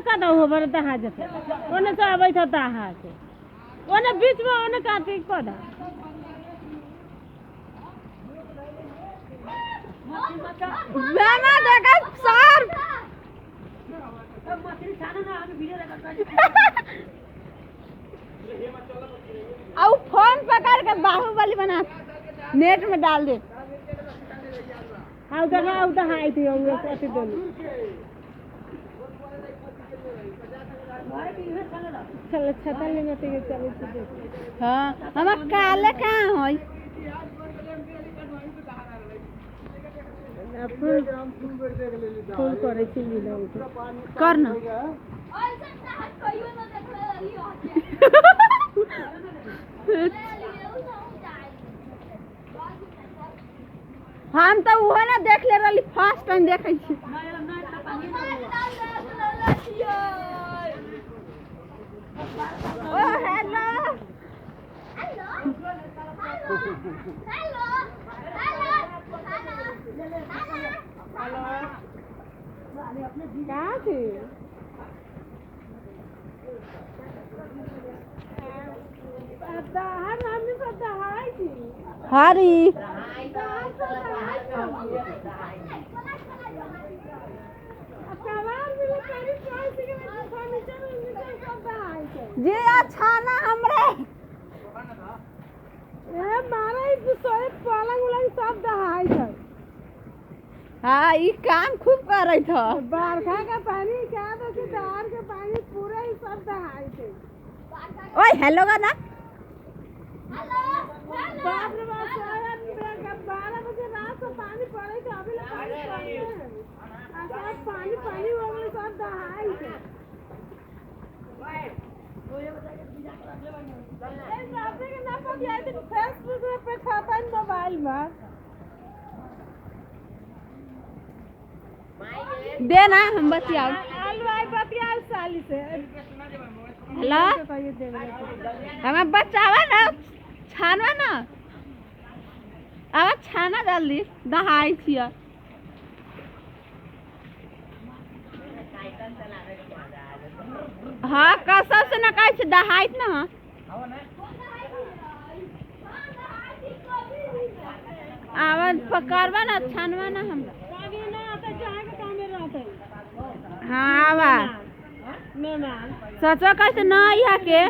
का दो बर दहा जते ओने से आबै था दहा के ओने बीच में ओने काटी पौधा बेमा देखा सर आओ फोन पकड़ के बाहुबली बना नेट में डाल दे आउ तो हाई थी होंगे कथि दोनों चल छता ले मत के चल हां हम काले कहां होई फोन करे छी मिलो कर ना हम तो वो ना देख ले रही फर्स्ट टाइम देखे छी ओ हेलो क्या थी पता है हमने पता है थी हरी जी अच्छा ना हमरे ए मारे सोए पलंग उलंग सब दहाई छै हां ई काम खूब करे छ बरखा का पानी क्या तो कि दहाड़ के पानी पूरा ही सब दहाई छै ओए हेलो का ना हेलो बाप रे बाप सोया का 12 बजे रात से पानी पड़े तो अभी ले पानी पानी हो गए सब दहाई छै फेसबुक पे खाता है मोबाइल में देना हम बतियाओ आलू आई बतियाओ साली से हेलो हमें बचावा ना छानवा ना अब छाना जल्दी दहाई छिया हाँ कसम से ना कहे दहाइत ना आवाज पकड़वा ना छानवा ना हम हाँ आवा मेहमान सचो कैसे ना यहाँ के